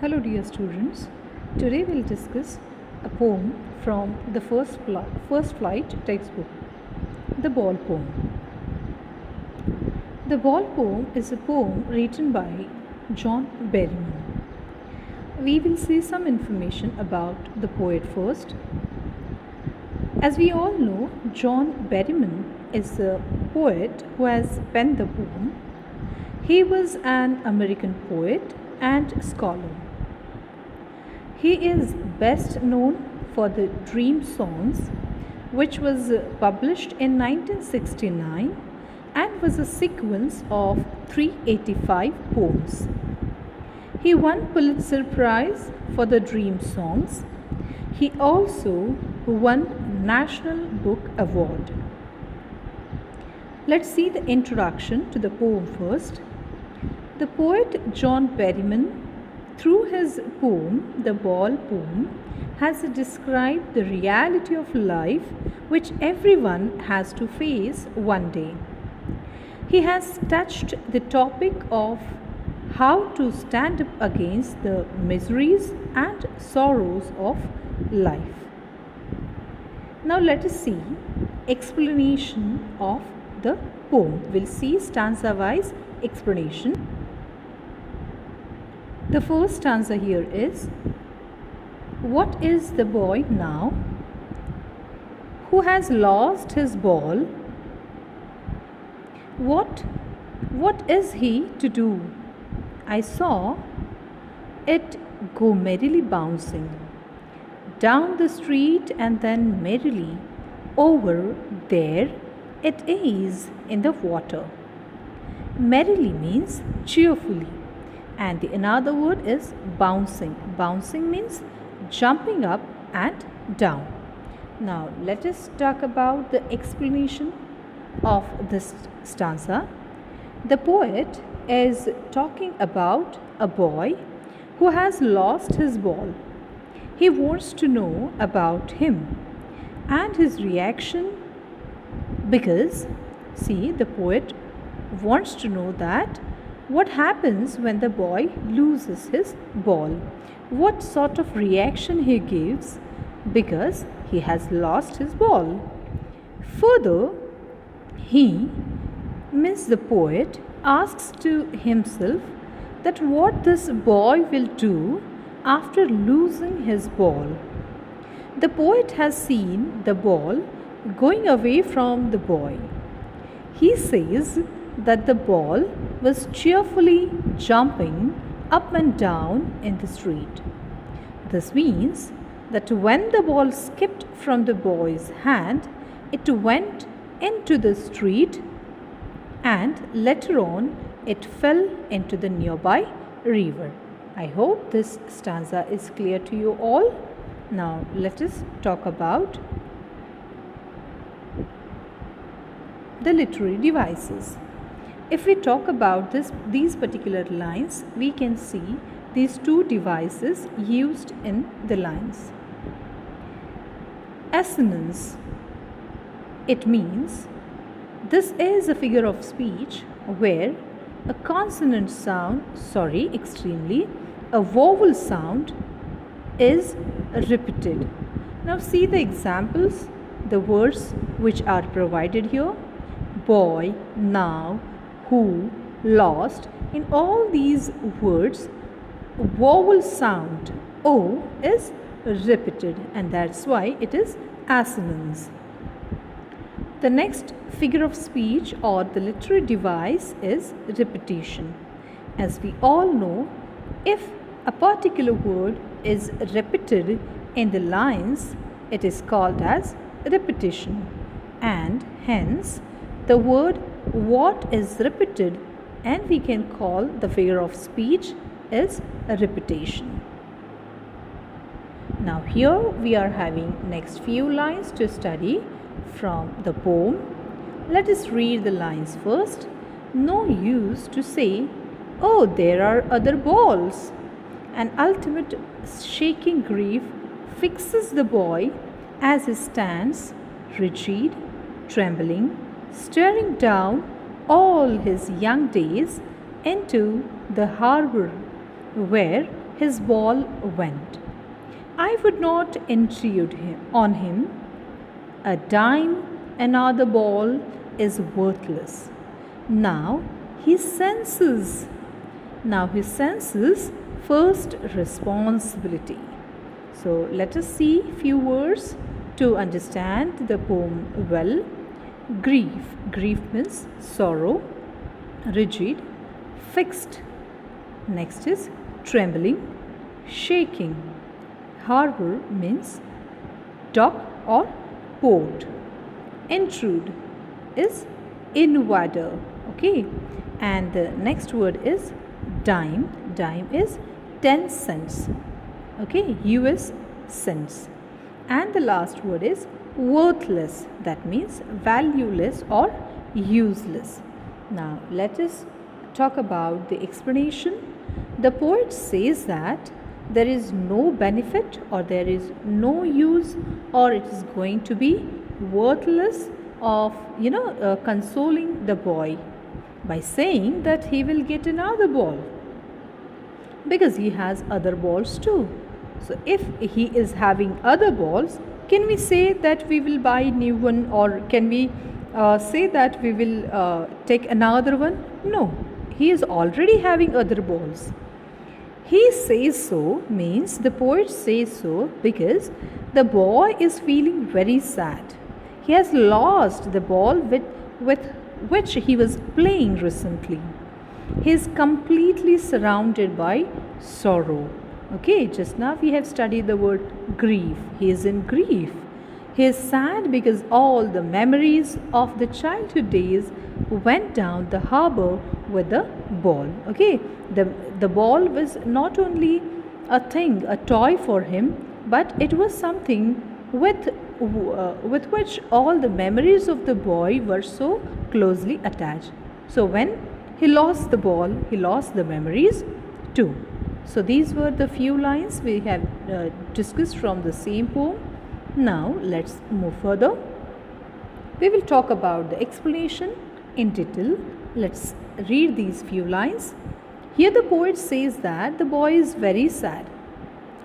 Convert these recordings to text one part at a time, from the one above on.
Hello dear students, today we'll discuss a poem from the first flight textbook, The Ball Poem. The Ball Poem is a poem written by John Berryman. We will see some information about the poet first. As we all know, John Berryman is a poet who has penned the poem. He was an American poet and scholar. He is best known for the Dream Songs, which was published in 1969 and was a sequence of 385 poems. He won Pulitzer Prize for the Dream Songs. He also won National Book Award. Let's see the introduction to the poem first. The poet John Berryman, through his poem, The Ball Poem, has described the reality of life which everyone has to face one day. He has touched the topic of how to stand up against the miseries and sorrows of life. Now let us see explanation of the poem. We'll see stanza-wise explanation. The first stanza here is, what is the boy now who has lost his ball? What is he to do? I saw it go merrily bouncing down the street and then merrily over there it is in the water. Merrily means cheerfully. And the another word is bouncing. Bouncing means jumping up and down. Now let us talk about the explanation of this stanza. The poet is talking about a boy who has lost his ball. He wants to know about him and his reaction, because see, the poet wants to know that what happens when the boy loses his ball? What sort of reaction he gives because he has lost his ball? Further, the poet, asks to himself that what this boy will do after losing his ball. The poet has seen the ball going away from the boy. He says that the ball was cheerfully jumping up and down in the street. This means that when the ball skipped from the boy's hand, it went into the street and later on it fell into the nearby river. I hope this stanza is clear to you all. Now let us talk about the literary devices. If we talk about these particular lines, we can see these two devices used in the lines. Assonance. It means this is a figure of speech where a consonant sound, a vowel sound is repeated. Now see the examples, the words which are provided here. Boy, now, who, lost. In all these words, vowel sound O is repeated, and that's why it is assonance. The next figure of speech or the literary device is repetition. As we all know, if a particular word is repeated in the lines, it is called as repetition, and hence the word what is repeated, and we can call the figure of speech is a repetition. Now here we are having next few lines to study from the poem. Let us read the lines first. No use to say, oh, there are other balls. An ultimate shaking grief fixes the boy as he stands rigid, trembling, staring down all his young days into the harbor where his ball went. I would not intrude on him. A dime, another ball is worthless. Now he senses. Now he senses first responsibility. So let us see few words to understand the poem well. Grief. Grief means sorrow. Rigid. Fixed. Next is trembling, shaking. Harbor means dock or port. Intrude is invader. Okay, and the next word is dime. Dime is 10 cents. Okay, US cents. And the last word is worthless. That means valueless or useless. Now let us talk about the explanation. The poet says that there is no benefit or there is no use or it is going to be worthless of consoling the boy by saying that he will get another ball because he has other balls too. So if he is having other balls, can we say that we will buy new one, or can we say that we will take another one? No, he is already having other balls. He says so means the poet says so because the boy is feeling very sad. He has lost the ball with which he was playing recently. He is completely surrounded by sorrow. Okay, just now we have studied the word grief. He is in grief. He is sad because all the memories of the childhood days went down the harbor with the ball. Okay, the ball was not only a thing, a toy for him, but it was something with which all the memories of the boy were so closely attached. So when he lost the ball, he lost the memories too. So these were the few lines we have discussed from the same poem. Now let's move further. We will talk about the explanation in detail. Let's read these few lines. Here the poet says that the boy is very sad.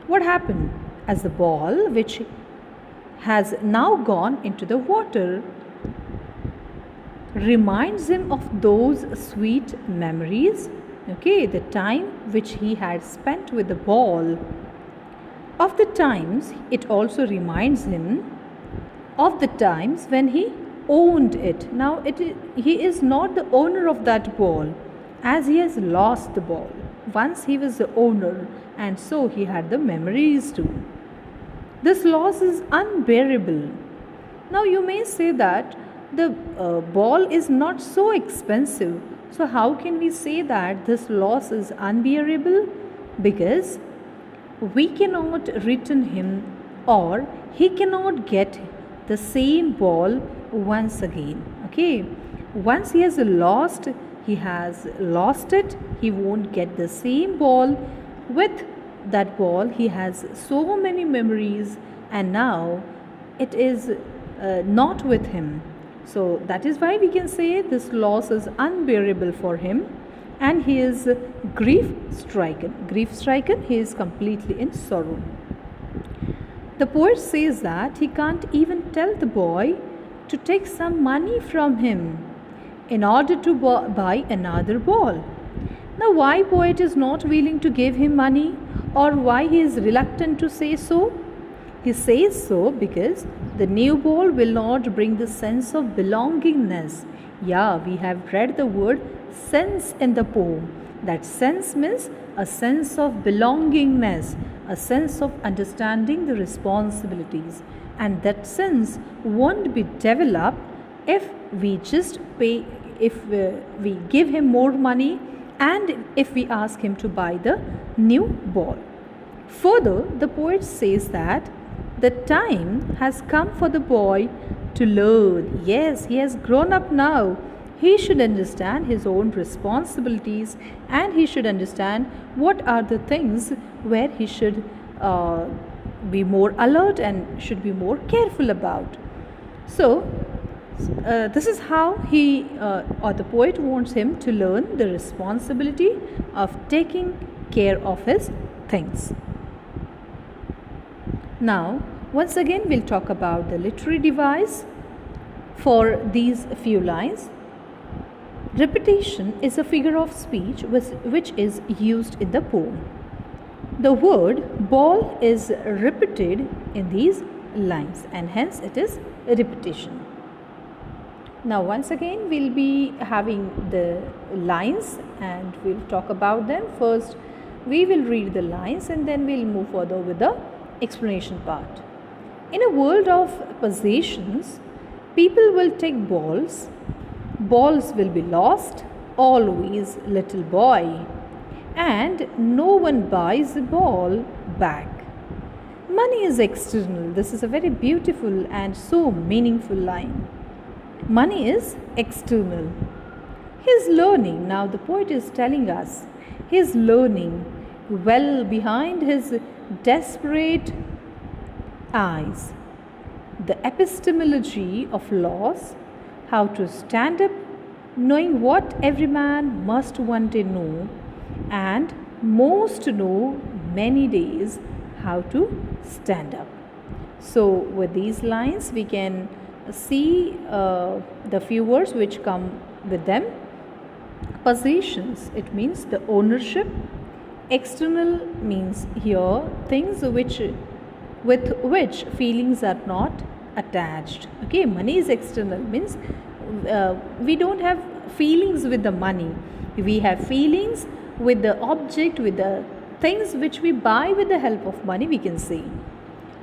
What happened? As the ball, which has now gone into the water, reminds him of those sweet memories, okay, the time which he had spent with the ball. Of the times, it also reminds him of the times when he owned it. Now he is not the owner of that ball, as he has lost the ball. Once he was the owner, and so he had the memories too. This loss is unbearable. Now you may say that the ball is not so expensive. So how can we say that this loss is unbearable? Because we cannot return him, or he cannot get the same ball once again. Okay, once he has lost it. He won't get the same ball. With that ball he has so many memories, and now it is not with him. So that is why we can say this loss is unbearable for him, and he is grief stricken. He is completely in sorrow. The poet says that he can't even tell the boy to take some money from him in order to buy another ball. Now why poet is not willing to give him money, or why he is reluctant to say so? He says so because the new ball will not bring the sense of belongingness. Yeah, we have read the word sense in the poem. That sense means a sense of belongingness, a sense of understanding the responsibilities. And that sense won't be developed if we just pay, if we give him more money, and if we ask him to buy the new ball. Further, the poet says that the time has come for the boy to learn. Yes, he has grown up now. He should understand his own responsibilities, and he should understand what are the things where he should be more alert and should be more careful about. So, this is how he or the poet wants him to learn the responsibility of taking care of his things. Now, once again, we'll talk about the literary device for these few lines. Repetition is a figure of speech which is used in the poem. The word ball is repeated in these lines and hence it is repetition. Now once again we'll be having the lines and we'll talk about them. First we will read the lines and then we'll move further with the explanation part. In a world of possessions, people will take balls. Balls will be lost, always, little boy. And no one buys a ball back. Money is external. This is a very beautiful and so meaningful line. Money is external. He's learning. Now the poet is telling us he's learning well behind his desperate eyes. The epistemology of loss, how to stand up, knowing what every man must one day know, and most know many days how to stand up. So with these lines we can see the few words which come with them. Possessions, it means the ownership. External means here things with which feelings are not attached. Okay, money is external, means we don't have feelings with the money. We have feelings with the object, with the things which we buy with the help of money, we can say.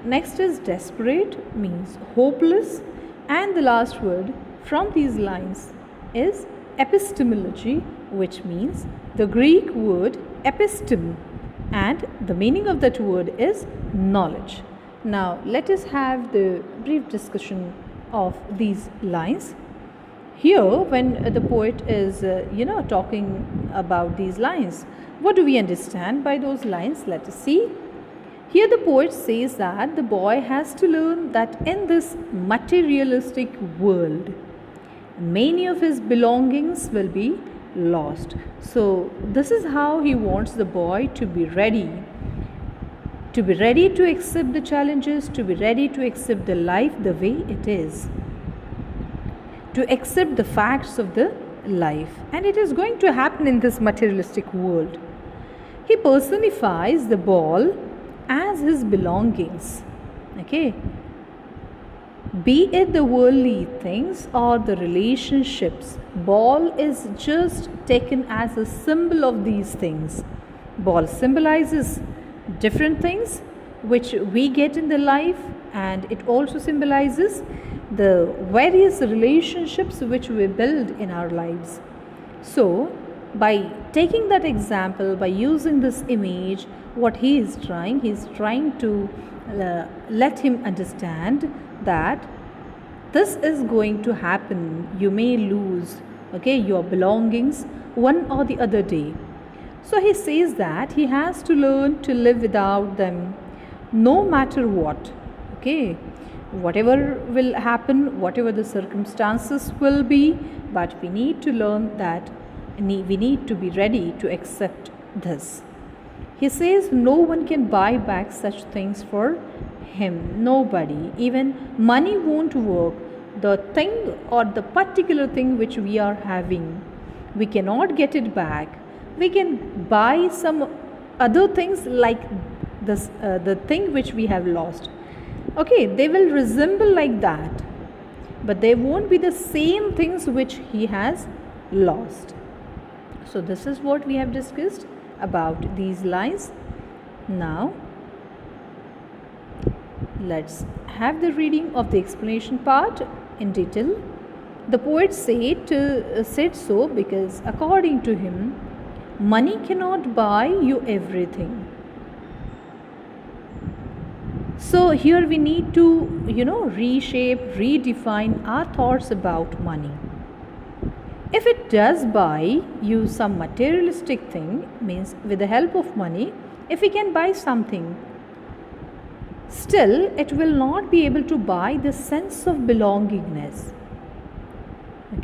Next is desperate, means hopeless. And the last word from these lines is epistemology, which means the Greek word epistem, and the meaning of that word is knowledge. Now let us have the brief discussion of these lines. Here when the poet is talking about these lines, what do we understand by those lines? Let us see. Here the poet says that the boy has to learn that in this materialistic world, many of his belongings will be lost. So this is how he wants the boy to be ready. To be ready to accept the challenges, to be ready to accept the life the way it is. To accept the facts of the life. And it is going to happen in this materialistic world. He personifies the ball as his belongings. Okay. Be it the worldly things or the relationships, ball is just taken as a symbol of these things. Ball symbolizes different things which we get in the life, and it also symbolizes the various relationships which we build in our lives. So by taking that example, by using this image, what he is trying to let him understand that this is going to happen. You may lose your belongings one or the other day. So he says that he has to learn to live without them no matter what. Whatever will happen, whatever the circumstances will be, but we need to learn that we need to be ready to accept this. He says no one can buy back such things for him. Nobody. Even money won't work. The thing or the particular thing which we are having, we cannot get it back. We can buy some other things like this, the thing which we have lost. They will resemble like that, but they won't be the same things which he has lost. So this is what we have discussed about these lines. Now let's have the reading of the explanation part in detail. The poet said so because according to him, money cannot buy you everything. So here we need to reshape, redefine our thoughts about money. If it does buy you some materialistic thing, means with the help of money, if we can buy something, still it will not be able to buy the sense of belongingness.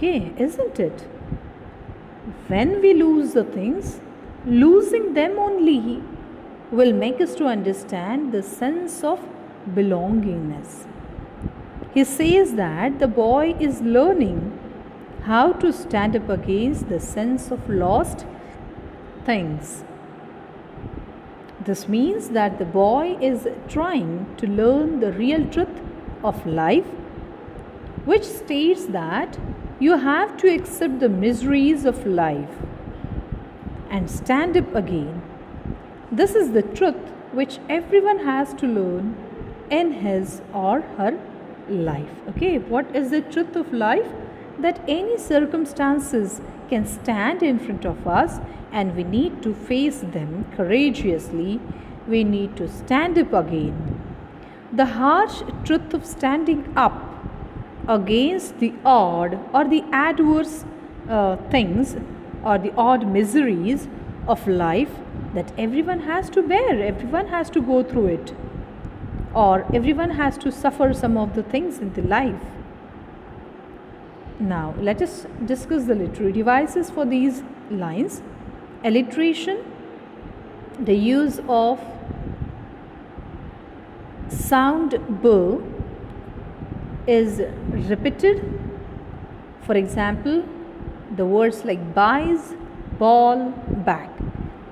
Isn't it? When we lose the things, losing them only will make us to understand the sense of belongingness. He says that the boy is learning how to stand up against the sense of lost things. This means that the boy is trying to learn the real truth of life, which states that you have to accept the miseries of life and stand up again. This is the truth which everyone has to learn in his or her life. Okay, what is the truth of life? That any circumstances can stand in front of us and we need to face them courageously. We need to stand up again. The harsh truth of standing up against the odd or the adverse things or the odd miseries of life that everyone has to bear, everyone has to go through it, or everyone has to suffer some of the things in the life. Now, let us discuss the literary devices for these lines. Alliteration, the use of sound b is repeated. For example, the words like buys, ball, back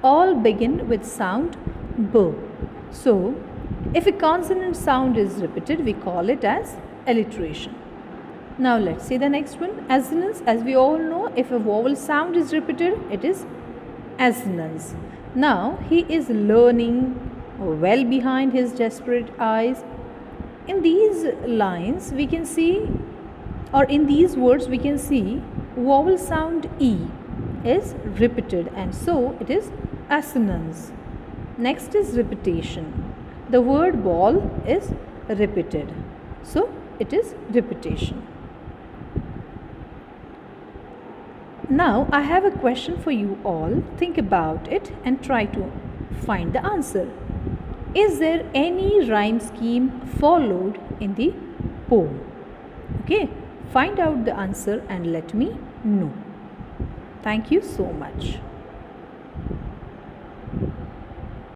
all begin with sound b. So, if a consonant sound is repeated, we call it as alliteration. Now let's see the next one. Assonance. As we all know, if a vowel sound is repeated, it is assonance. Now he is learning well behind his desperate eyes. In these lines we can see, or in these words we can see, vowel sound E is repeated and so it is assonance. Next is repetition. The word ball is repeated, so it is repetition. Now I have a question for you all. Think about it and try to find the answer. Is there any rhyme scheme followed in the poem? Okay, find out the answer and let me know. Thank you so much.